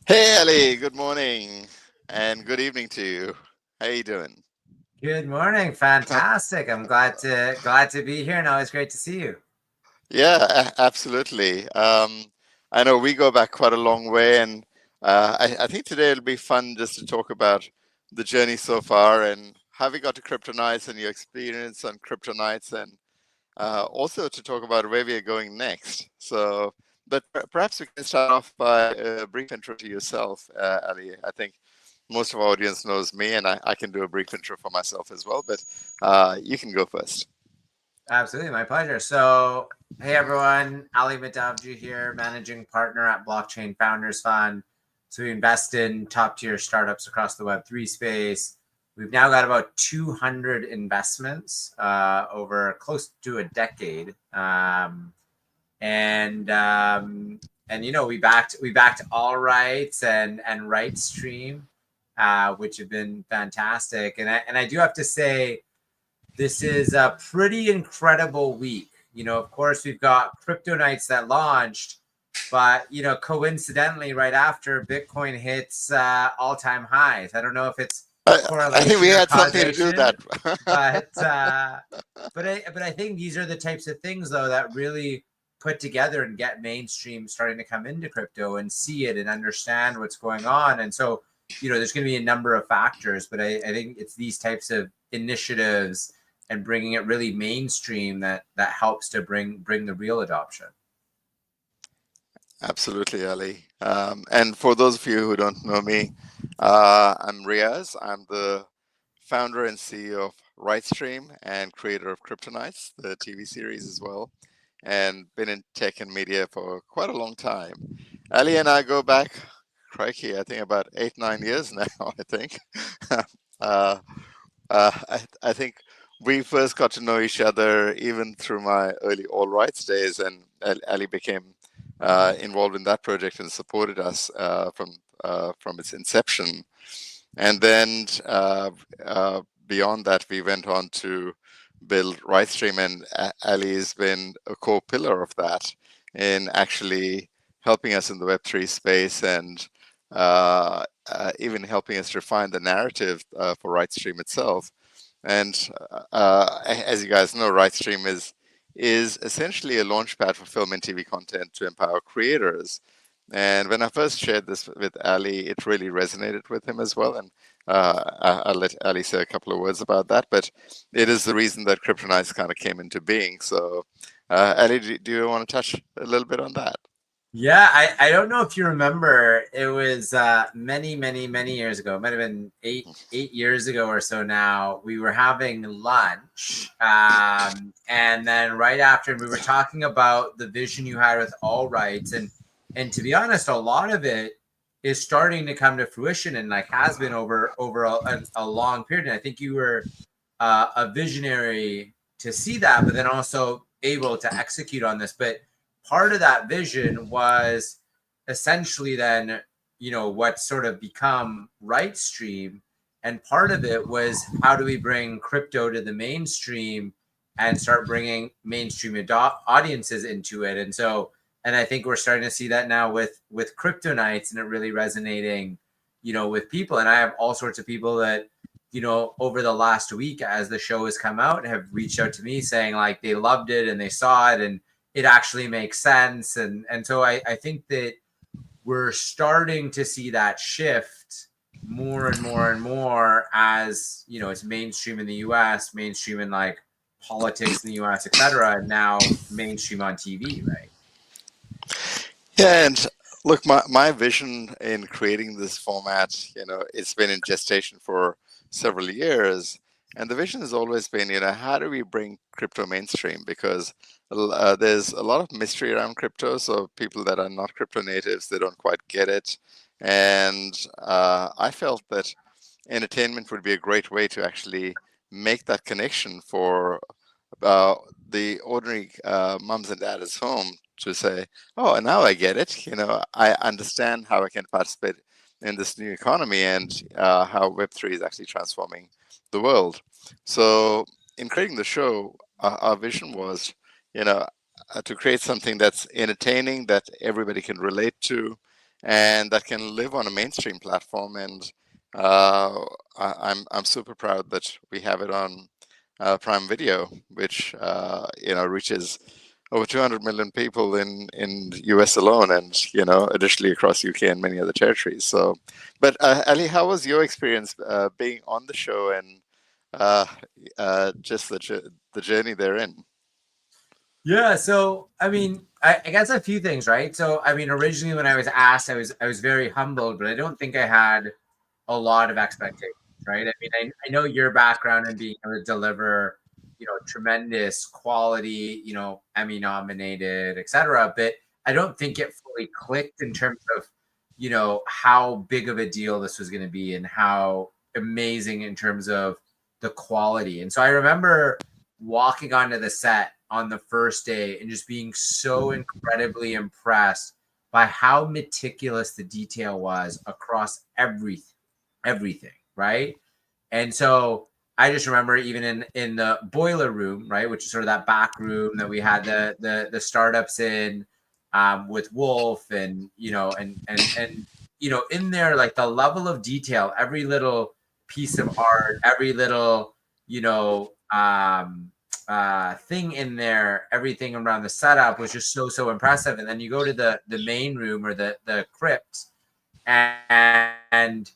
Hey Ali, good morning and good evening to you. How you doing? Good morning. Fantastic. I'm glad to be here and always great to see you. Yeah, absolutely. I know we go back quite a long way, and I think today it'll be fun just to talk about the journey so far and how we got to CryptoKnights and your experience on CryptoKnights, and also to talk about where we are going next. So, but perhaps we can start off by a brief intro to yourself, Ali. I think most of our audience knows me, and I can do a brief intro for myself as well, but you can go first. Absolutely, my pleasure. So, hey everyone, Aly Madhavji here, managing partner at Blockchain Founders Fund. So we invest in top tier startups across the Web3 space. We've now got about 200 investments over close to a decade, and we backed All Rights and Rightstream, which have been fantastic. And I do have to say, this is a pretty incredible week. Of course, we've got CryptoKnights that launched, but coincidentally, right after Bitcoin hits all-time highs. I don't know if it's I think we correlation or had something to do with causation, that. but I think these are the types of things though that really put together and get mainstream starting to come into crypto and see it and understand what's going on. And so, there's going to be a number of factors, but I think it's these types of initiatives and bringing it really mainstream that helps to bring the real adoption. Absolutely, Ali. And for those of you who don't know me, I'm Riaz. I'm the founder and CEO of Rightstream and creator of CryptoKnights, the TV series as well, and been in tech and media for quite a long time. Ali and I go back, crikey, I think about 8, 9 years now, I think. uh, I think we first got to know each other even through my early All Rights days, and Ali became involved in that project and supported us from its inception. And then beyond that, we went on to build Rightstream, and Ali has been a core pillar of that in actually helping us in the Web3 space and even helping us refine the narrative for Rightstream itself. And as you guys know, Rightstream is essentially a launchpad for film and TV content to empower creators. And when I first shared this with Ali, it really resonated with him as well. And I'll let Ali say a couple of words about that. But it is the reason that CryptoKnights kind of came into being. So, Ali, do you want to touch a little bit on that? Yeah, I don't know if you remember, it was many years ago. It might have been eight years ago or so now. We were having lunch, and then right after we were talking about the vision you had with All Rights, and to be honest, a lot of it is starting to come to fruition and like has been over a long period. And I think you were a visionary to see that, but then also able to execute on this. But part of that vision was essentially then, what sort of become Rightstream. And part of it was how do we bring crypto to the mainstream and start bringing mainstream audiences into it. And I think we're starting to see that now with CryptoKnights and it really resonating, with people. And I have all sorts of people that, over the last week as the show has come out have reached out to me saying like they loved it and they saw it and it actually makes sense. And so I think that we're starting to see that shift more and more and more as, it's mainstream in the US, mainstream in like politics in the US, et cetera, and now mainstream on TV, right? Yeah, and look, my vision in creating this format, it's been in gestation for several years. And the vision has always been, how do we bring crypto mainstream? Because there's a lot of mystery around crypto. So people that are not crypto natives, they don't quite get it. And I felt that entertainment would be a great way to actually make that connection for uh, the ordinary mums and dads home to say, oh, and now I get it. I understand how I can participate in this new economy and how Web3 is actually transforming the world. So, in creating the show, our vision was, to create something that's entertaining, that everybody can relate to, and that can live on a mainstream platform. And uh, I'm super proud that we have it on Prime Video, which reaches over 200 million people in US alone, and additionally across UK and many other territories. So, but Ali, how was your experience being on the show and uh, just the journey therein? Yeah, so I mean, I guess a few things, right? So I mean, originally when I was asked, I was very humbled, but I don't think I had a lot of expectations, right? I mean, I know your background and being able to deliver, tremendous quality, Emmy nominated, etc. But I don't think it fully clicked in terms of, how big of a deal this was going to be and how amazing in terms of the quality. And so I remember walking onto the set on the first day and just being so incredibly impressed by how meticulous the detail was across everything, right? And so I just remember even in the boiler room, right, which is sort of that back room that we had the startups in, with Wolf, and in there, like the level of detail, every little piece of art, every little you know thing in there, everything around the setup was just so impressive. And then you go to the main room, or the crypt, and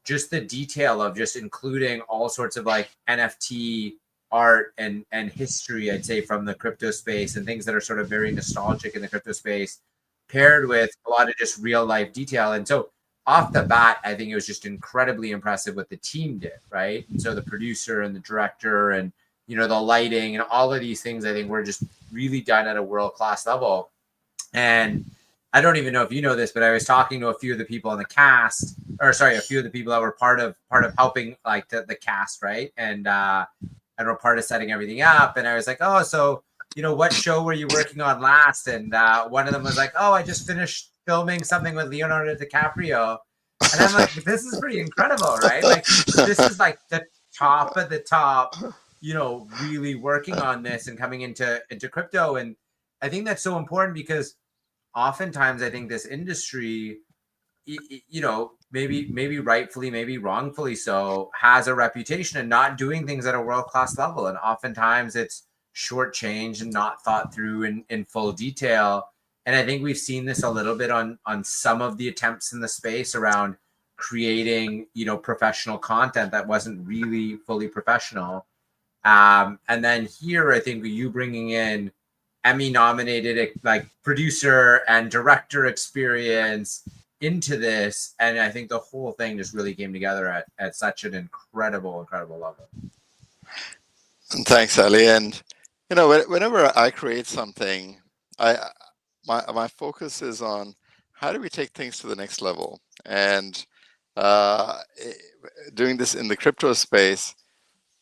just the detail of just including all sorts of like NFT art and history, I'd say, from the crypto space, and things that are sort of very nostalgic in the crypto space, paired with a lot of just real life detail. And so off the bat, I think it was just incredibly impressive what the team did, right? And so the producer and the director, and the lighting and all of these things, I think were just really done at a world class level. And I don't even know if you know this, but I was talking to a few of the people on the cast, or sorry, a few of the people that were part of helping, like the cast, right? And were part of setting everything up. And I was like, oh, so what show were you working on last? And one of them was like, oh, I just finished filming something with Leonardo DiCaprio. And I'm like, this is pretty incredible, right? Like, this is like the top of the top, really working on this and coming into crypto. And I think that's so important because oftentimes I think this industry, maybe rightfully, maybe wrongfully so, has a reputation of not doing things at a world class level, and oftentimes it's shortchanged and not thought through in full detail. And I think we've seen this a little bit on some of the attempts in the space around creating professional content that wasn't really fully professional. And then here, I think you bringing in Emmy nominated like producer and director experience into this, and I think the whole thing just really came together at such an incredible level. And thanks, Ali. And whenever I create something, I my focus is on how do we take things to the next level. And uh, i- doing this in the crypto space,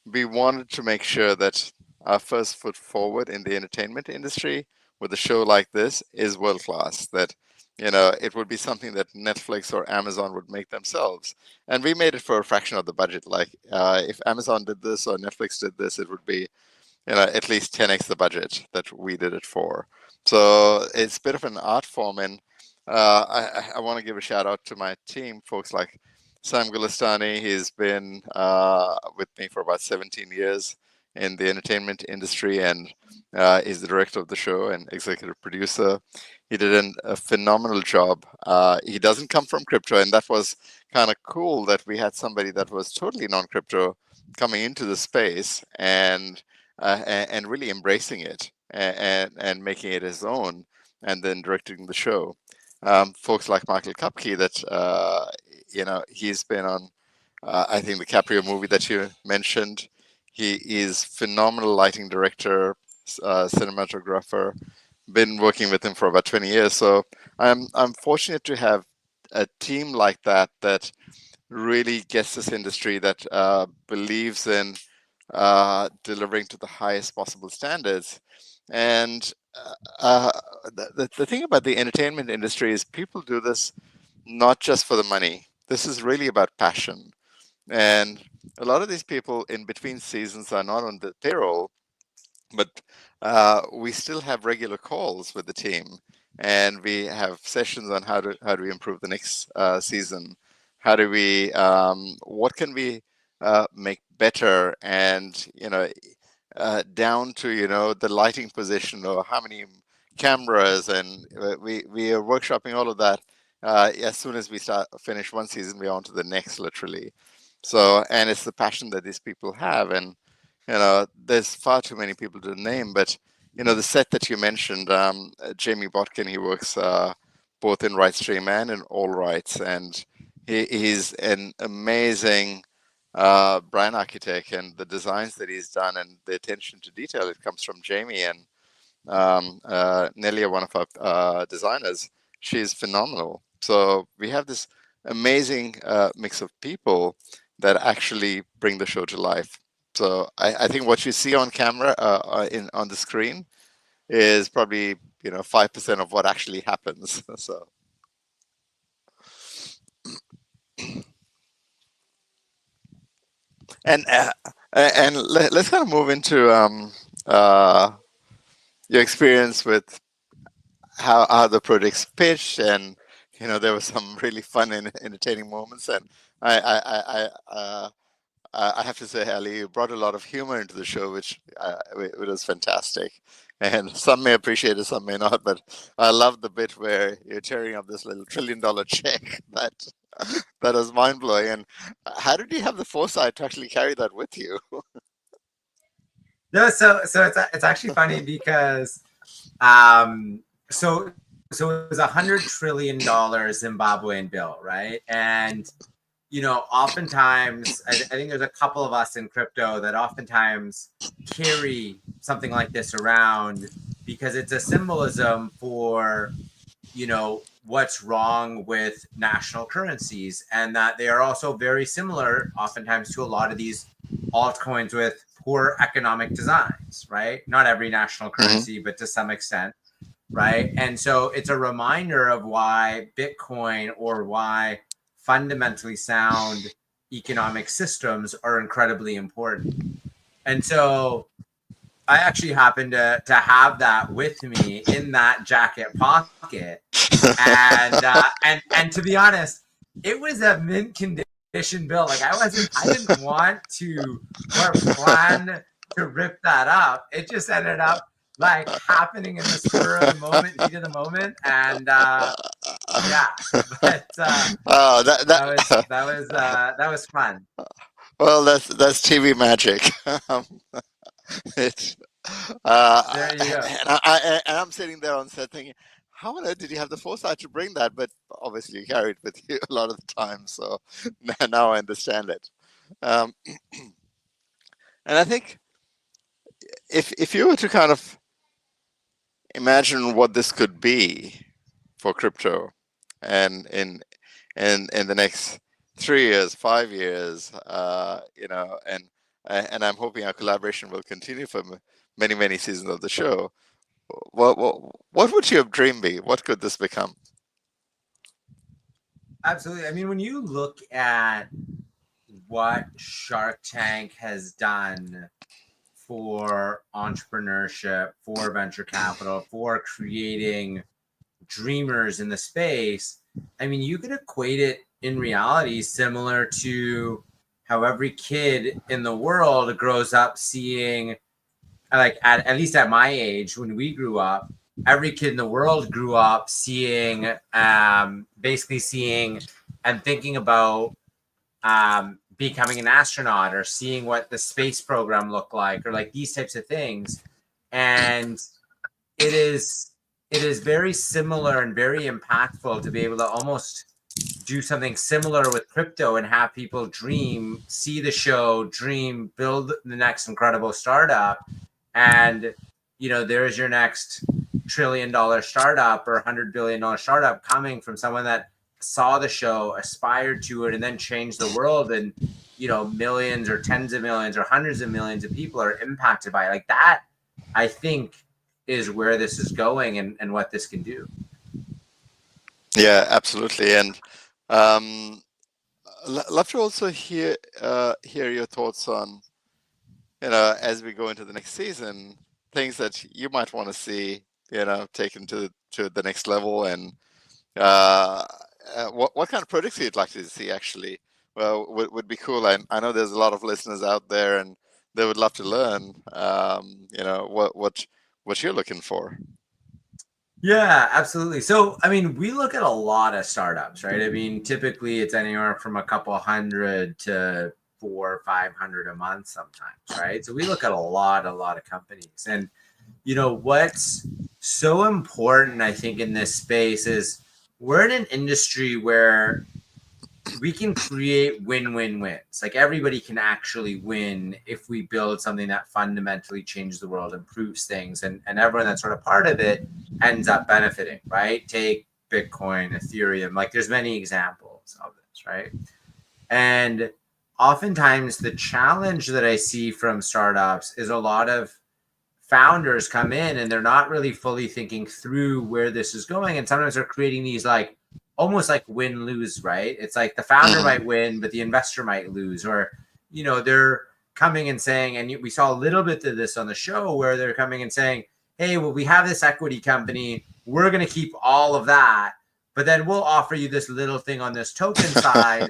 we wanted to make sure that our first foot forward in the entertainment industry with a show like this is world class. That it would be something that Netflix or Amazon would make themselves, and we made it for a fraction of the budget. Like if Amazon did this or Netflix did this, it would be at least 10x the budget that we did it for. So it's a bit of an art form, and I want to give a shout out to my team, folks like Sam Gulistani. He's been with me for about 17 years in the entertainment industry, and is the director of the show and executive producer. He did a phenomenal job. He doesn't come from crypto, and that was kind of cool that we had somebody that was totally non-crypto coming into the space and really embracing it and making it his own, and then directing the show. Folks like Michael Kupke, that he's been on, I think, the Caprio movie that you mentioned. He is phenomenal lighting director, cinematographer. Been working with him for about 20 years, so I'm fortunate to have a team like that that really gets this industry, that believes in delivering to the highest possible standards. And the thing about the entertainment industry is people do this not just for the money. This is really about passion. And a lot of these people in between seasons are not on the payroll, but we still have regular calls with the team. and we have sessions on how do we improve the next season. How do we what can we make better, and down to the lighting position or how many cameras, and we are workshopping all of that. As soon as we finish one season, we're on to the next, literally. So, and it's the passion that these people have, and there's far too many people to name, but the set that you mentioned, Jamie Botkin, he works both in Rightstream and in All Rights, and he's an amazing brand architect, and the designs that he's done and the attention to detail, it comes from Jamie. And Nelia, one of our designers, she's phenomenal. So we have this amazing mix of people that actually bring the show to life. So I think what you see on camera, on the screen, is probably 5% of what actually happens. So. And let's kind of move into your experience with how the project's pitched, and there were some really fun and entertaining moments, and I have to say, Ali, you brought a lot of humor into the show, which it was fantastic. And some may appreciate it, some may not. But I love the bit where you're tearing up this little $1 trillion check. That was mind blowing. And how did you have the foresight to actually carry that with you? No, so it's actually funny because so it was $100 trillion Zimbabwean bill, right? And oftentimes I think there's a couple of us in crypto that oftentimes carry something like this around because it's a symbolism for what's wrong with national currencies, and that they are also very similar oftentimes to a lot of these altcoins with poor economic designs, right? Not every national currency, but to some extent, right? And so it's a reminder of why Bitcoin, or why fundamentally sound economic systems are incredibly important. And so I actually happen to have that with me in that jacket pocket. And to be honest, it was a mint condition bill. Like I didn't want to or plan to rip that up. It just ended up like happening in the spur of the moment, heat of the moment, and yeah. But Oh, that was fun. well, that's TV magic. It, There you go. and I'm sitting there on set thinking, how on earth did you have the foresight to bring that? But obviously, you carry it with you a lot of the time. So now I understand it. Um, and I think if you were to kind of imagine what this could be for crypto, and in the next 3 years, 5 years, and I'm hoping our collaboration will continue for many, many seasons of the show. What would your dream be? What could this become? Absolutely. I mean, when you look at what Shark Tank has done for entrepreneurship, for venture capital, for creating dreamers in the space, I mean, you could equate it in reality similar to how every kid in the world grows up seeing, like at least at my age, when we grew up, every kid in the world grew up seeing, basically seeing and thinking about becoming an astronaut, or seeing what the space program looked like, or like these types of things. And it is very similar and very impactful to be able to almost do something similar with crypto and have people dream, see the show, dream, build the next incredible startup. And there's your next $1 trillion startup or $100 billion startup coming from someone that saw the show, aspired to it, and then changed the world. And millions or tens of millions or hundreds of millions of people are impacted by it. Like that, I think, is where this is going, and what this can do. Yeah, absolutely. And love to also hear your thoughts on, as we go into the next season, things that you might want to see taken to the next level? And uh, what kind of projects you'd like to see actually? Well, would be cool. I know there's a lot of listeners out there, and they would love to learn. What you're looking for. Yeah, absolutely. So, I mean, we look at a lot of startups, right? I mean, typically it's anywhere from a couple hundred to 400 or 500 a month sometimes, right? So we look at a lot of companies. And, what's so important, I think, in this space is we're in an industry where we can create win-win-wins. Like everybody can actually win if we build something that fundamentally changes the world, improves things, and everyone that's sort of part of it ends up benefiting, right? Take Bitcoin, Ethereum, like there's many examples of this, right? And oftentimes the challenge that I see from startups is a lot of founders come in and they're not really fully thinking through where this is going. And sometimes they're creating these like almost like win lose, right? It's like the founder might Hmm. win, but the investor might lose, or, they're coming and saying, and we saw a little bit of this on the show where they're coming and saying, hey, well, we have this equity company. We're going to keep all of that, but then we'll offer you this little thing on this token side.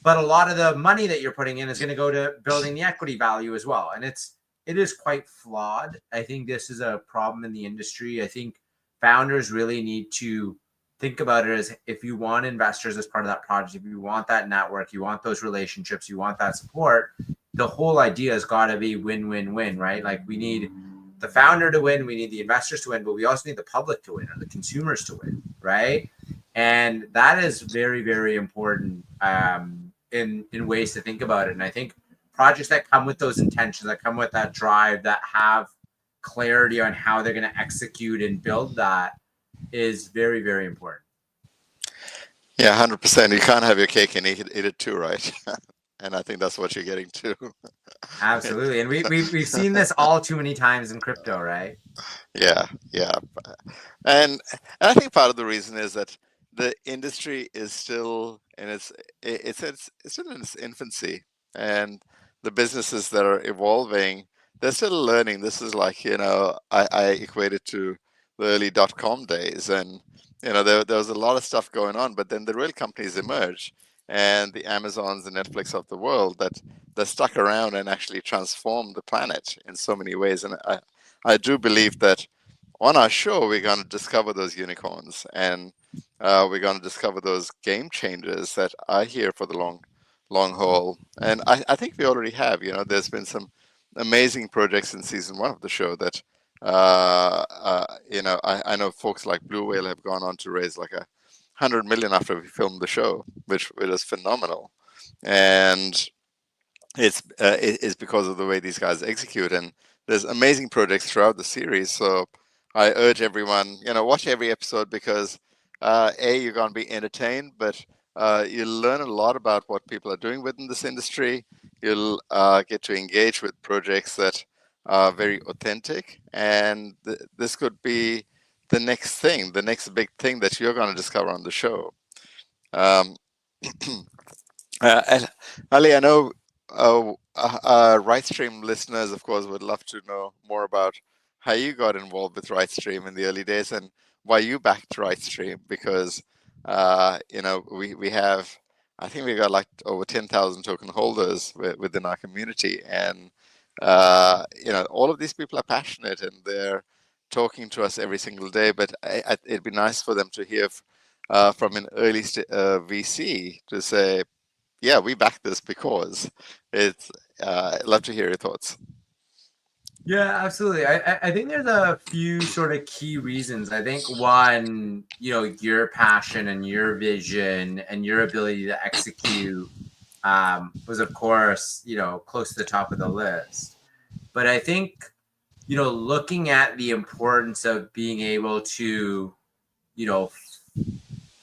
But a lot of the money that you're putting in is going to go to building the equity value as well. And it is quite flawed. I think this is a problem in the industry. I think founders really need to think about it as if you want investors as part of that project, if you want that network, you want those relationships, you want that support, the whole idea has got to be win-win-win, right? Like we need the founder to win, we need the investors to win, but we also need the public to win or the consumers to win, right? And that is very, very important in ways to think about it. And I think projects that come with those intentions, that come with that drive, that have clarity on how they're going to execute and build that is very, very important. Yeah, 100%. You can't have your cake and eat it too, right? And I think that's what you're getting to. Absolutely. And we've seen this all too many times in crypto, right? Yeah, yeah. And I think part of the reason is that the industry is still in it's still in its infancy, and the businesses that are evolving, they're still learning. This is like, I equate it to the early .com days, and there was a lot of stuff going on, but then the real companies emerge, and the Amazons and Netflix of the world that stuck around and actually transformed the planet in so many ways. And I do believe that on our show, we're going to discover those unicorns, and we're going to discover those game changers that are here for the long haul. And I think we already have. There's been some amazing projects in season one of the show that, I know folks like Blue Whale have gone on to raise like 100 million after we filmed the show, which is phenomenal. And it's because of the way these guys execute, and there's amazing projects throughout the series. So I urge everyone, watch every episode, because you're going to be entertained, but you'll learn a lot about what people are doing within this industry. You'll get to engage with projects that are very authentic, and this could be the next thing, the next big thing that you're going to discover on the show. um, and Ali, I know RightStream listeners, of course, would love to know more about how you got involved with RightStream in the early days, and why you backed RightStream, because we have, I think we got like over 10,000 token holders within our community, and all of these people are passionate, and they're talking to us every single day. But it'd be nice for them to hear from an early VC to say, yeah, we back this because it's. I'd love to hear your thoughts. Yeah, absolutely. I think there's a few sort of key reasons. I think one, your passion and your vision and your ability to execute was, of course, close to the top of the list. But I think, looking at the importance of being able to, you know,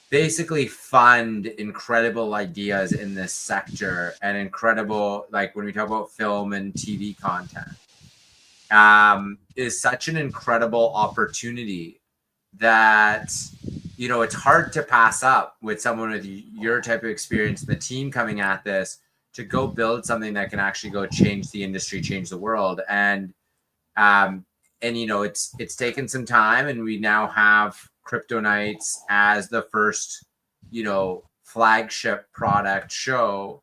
basically fund incredible ideas in this sector and incredible, like when we talk about film and TV content, is such an incredible opportunity that it's hard to pass up with someone with your type of experience, the team coming at this to go build something that can actually go change the industry, change the world. And you know, it's taken some time, and we now have CryptoKnights as the first, you know, flagship product show.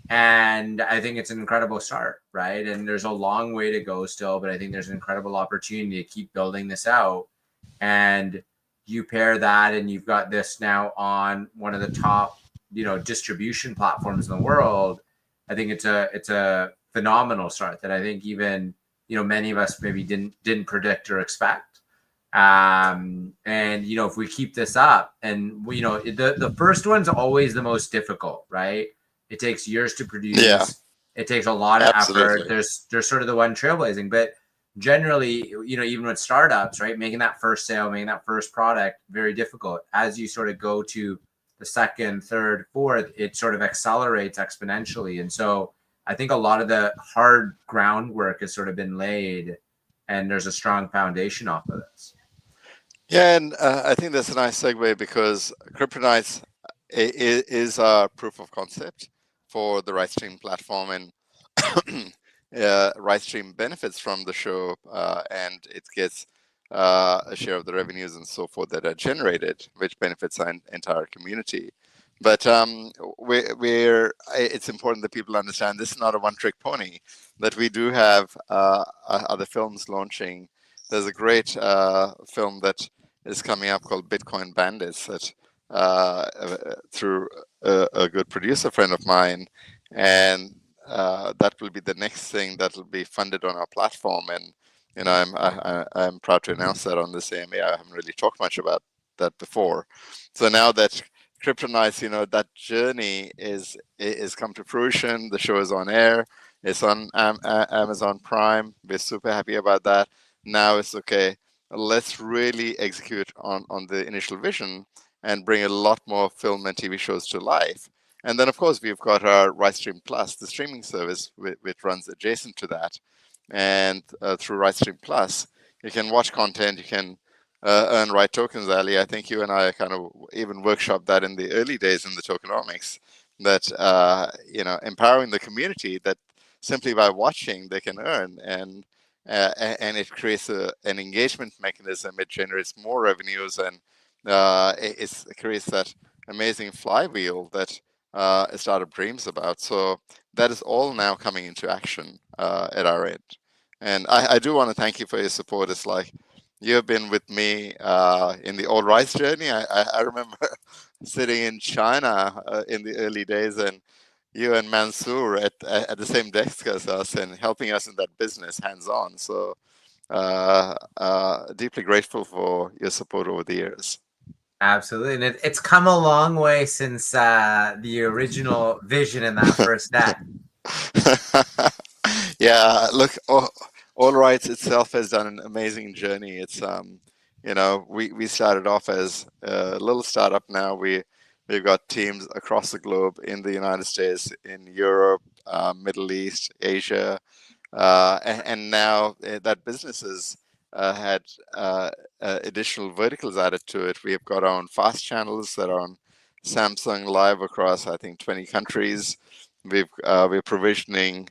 And I think it's an incredible start, right? And there's a long way to go still, but I think there's an incredible opportunity to keep building this out. And you pair that, and you've got this now on one of the top, you know, distribution platforms in the world. I think it's a phenomenal start that I think even, you know, many of us maybe didn't predict or expect. And you know, if we keep this up, and you know, the first one's always the most difficult, right? It takes years to Yeah, produce. It takes a lot of effort. absolutely. There's sort of the one trailblazing, but generally, you know, even with startups, right, making that first sale, making that first product, very difficult. As you sort of go to the second, third, fourth, it sort of accelerates exponentially. And so I think a lot of the hard groundwork has sort of been laid, and there's a strong foundation off of this. Yeah, and I think that's a nice segue because CryptoKnights is a proof of concept for the RightStream platform, and RightStream benefits from the show, and it gets a share of the revenues and so forth that are generated, which benefits our entire community. But it's important that people understand this is not a one-trick pony. That we do have other films launching. There's a great film that is coming up called Bitcoin Bandits that through a good producer friend of mine, and that will be the next thing that will be funded on our platform. And you know, I'm proud to announce that on this AMA. I haven't really talked much about that before. So now that CryptoKnights, you know, that journey is come to fruition. The show is on air. It's on Amazon Prime. We're super happy about that. Now it's okay. Let's really execute on the initial vision and bring a lot more film and TV shows to life. And then, of course, we've got our RightStream Plus, the streaming service, which runs adjacent to that. And through RightStream Plus, you can watch content, you can earn right tokens, Ali. I think you and I kind of even workshopped that in the early days in the tokenomics, that, you know, empowering the community that simply by watching they can earn. And it creates an engagement mechanism. It generates more revenues, and it creates that amazing flywheel that a startup dreams about. So that is all now coming into action at our end. And I do want to thank you for your support. It's like you have been with me in the All Rights journey. I remember sitting in China in the early days, and you and Mansoor at the same desk as us and helping us in that business hands on. So deeply grateful for your support over the years. Absolutely. And it's come a long way since the original vision in that first deck. Yeah, look, All Rights itself has done an amazing journey. It's you know, we started off as a little startup. Now we've got teams across the globe in the United States, in Europe, Middle East, Asia, and now that business has had additional verticals added to it. We have got our own fast channels that are on Samsung Live across, I think, 20 countries. We're provisioning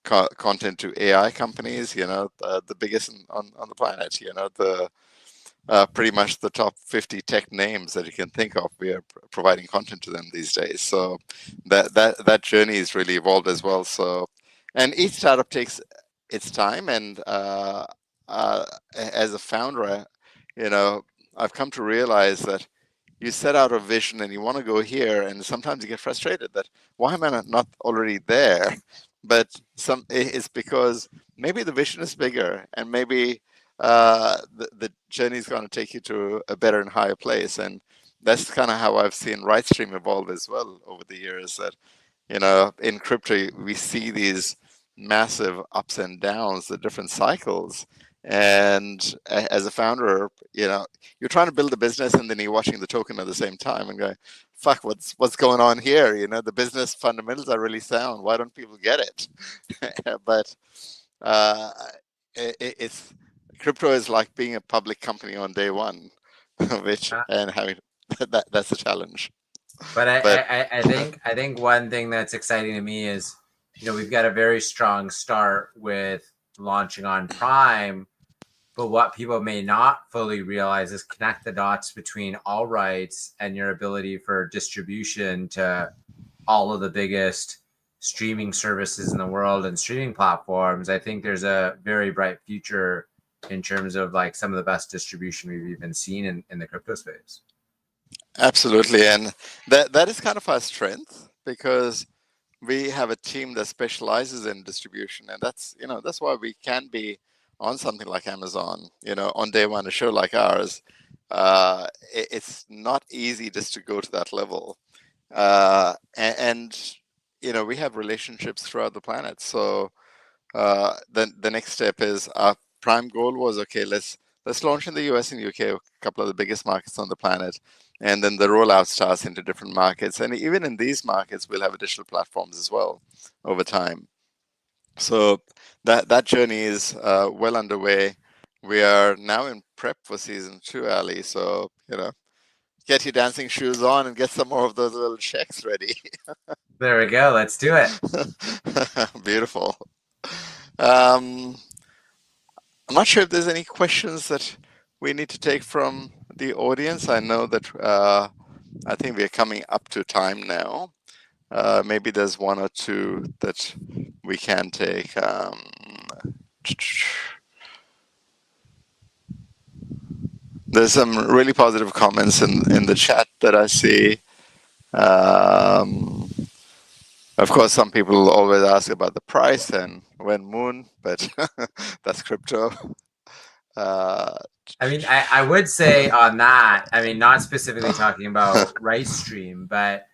content to AI companies, you know, the biggest on the planet, you know, the pretty much the top 50 tech names that you can think of. We are providing content to them these days. So that journey has really evolved as well. So, and each startup takes its time. And as a founder, you know, I've come to realize that you set out a vision and you want to go here, and sometimes you get frustrated that why am I not already there? But it's because maybe the vision is bigger, and maybe the journey is going to take you to a better and higher place. And that's kind of how I've seen RightStream evolve as well over the years. That, you know, in crypto we see these massive ups and downs, the different cycles. And as a founder, you know, you're trying to build a business and then you're watching the token at the same time and going, fuck, what's going on here? You know, the business fundamentals are really sound. Why don't people get it? But uh, it's crypto is like being a public company on day one, which Uh, and having that's a challenge. But But I think one thing that's exciting to me is, you know, we've got a very strong start with launching on Prime, But what people may not fully realize is connect the dots between all rights and your ability for distribution to all of the biggest streaming services in the world and streaming platforms. I think there's a very bright future in terms of like some of the best distribution we've even seen in the crypto space. Absolutely, and that is kind of our strength because we have a team that specializes in distribution, and that's why we can be on something like Amazon. On day one, a show like ours, it's not easy just to go to that level, and we have relationships throughout the planet. So then the next step is our prime goal was, okay, let's launch in the US and UK, a couple of the biggest markets on the planet, and then the rollout starts into different markets. And even in these markets, we'll have additional platforms as well over time. So that journey is well underway. We are now in prep for season 2, Ali. So get your dancing shoes on and get some more of those little checks ready. There we go. Let's do it. Beautiful. Um, I'm not sure if there's any questions that we need to take from the audience. I know that I think we're coming up to time now. Maybe there's one or two that we can take. There's some really positive comments in the chat that I see. Of course, some people always ask about the price and when moon, but that's crypto. I mean, I would say on that, I mean, not specifically talking about Rice Stream, but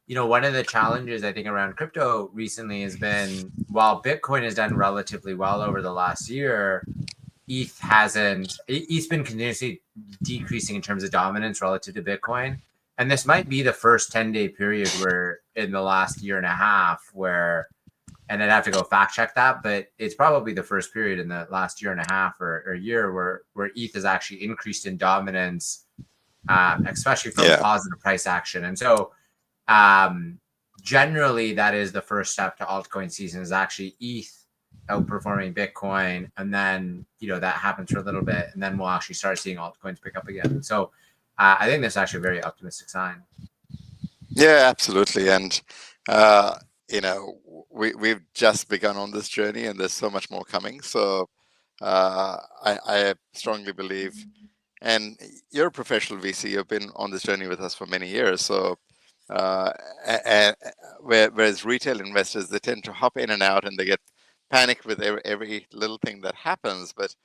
one of the challenges I think around crypto recently has been while Bitcoin has done relatively well over the last year, ETH hasn't. ETH's been continuously decreasing in terms of dominance relative to Bitcoin. And this might be the first 10-day period where in the last year and a half where, and I'd have to go fact check that, but it's probably the first period in the last year and a half or year where ETH has actually increased in dominance, especially from positive price action. And so generally that is the first step to altcoin season is actually ETH outperforming Bitcoin. And then, that happens for a little bit and then we'll actually start seeing altcoins pick up again. So I think that's actually a very optimistic sign. Yeah, absolutely. And, we've just begun on this journey and there's so much more coming. So I strongly believe, and you're a professional VC, you've been on this journey with us for many years. So, whereas retail investors, they tend to hop in and out and they get panicked with every little thing that happens. But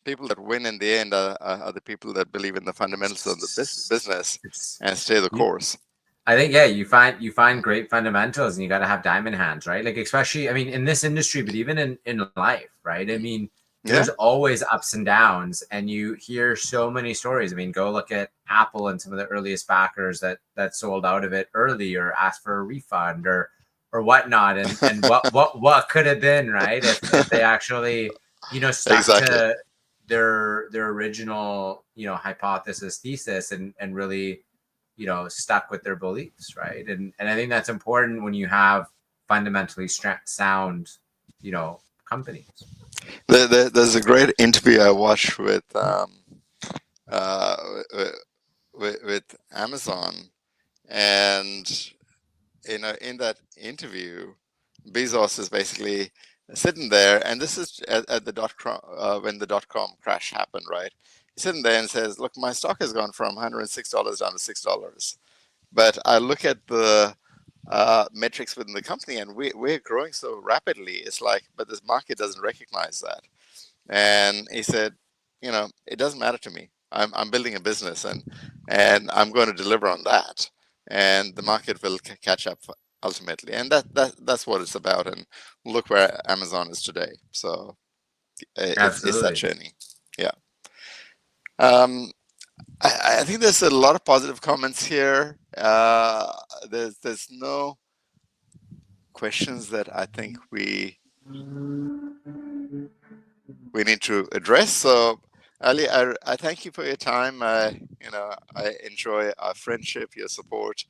people that win in the end are the people that believe in the fundamentals of the business and stay the course. I think, you find great fundamentals and you got to have diamond hands, right? Like, especially, I mean, in this industry, but even in life, right? I mean, there's always ups and downs and you hear so many stories. I mean, go look at Apple and some of the earliest backers that sold out of it early or asked for a refund or whatnot. And what could have been, right? If they actually, stuck to their original, hypothesis thesis and really, stuck with their beliefs, right? And I think that's important when you have fundamentally sound, companies. There's a great interview I watched with Amazon, and in that interview, Bezos is basically sitting there, and this is at the .com when the .com crash happened, right? He's sitting there and says, "Look, my stock has gone from $106 down to $6, but I look at the metrics within the company, and we're growing so rapidly. It's like, but this market doesn't recognize that." And he said, "It doesn't matter to me. I'm building a business, and I'm going to deliver on that, and the market will catch up ultimately." And that's what it's about. And look where Amazon is today. So it's that journey. Yeah. I think there's a lot of positive comments here. There's no questions that I think we need to address. So, Ali, I thank you for your time. I enjoy our friendship, your support,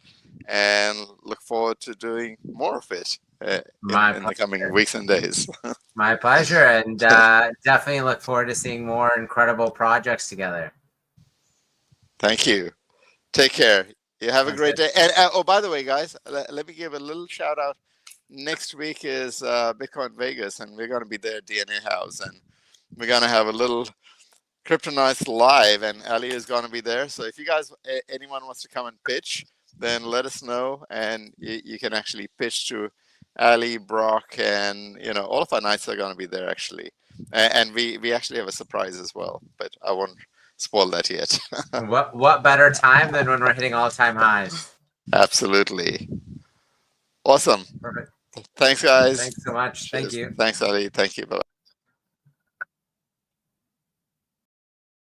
and look forward to doing more of it. in the coming weeks and days. My pleasure, and definitely look forward to seeing more incredible projects together. Thank you. Take care. You have a Sounds great good. day. And oh, by the way, guys, let me give a little shout out. Next week is Bitcoin Vegas, and we're going to be there at DNA House, and we're going to have a little CryptoKnights live, and Ali is going to be there. So if you guys, anyone wants to come and pitch, then let us know, and you can actually pitch to Ali, Brock, and all of our knights are going to be there actually, and we actually have a surprise as well, but I won't spoil that yet. What better time than when we're hitting all-time highs? Absolutely. Awesome. Perfect. Thanks, guys. Thanks so much. Thank Cheers. you. Thanks, Ali. Thank you. Bye.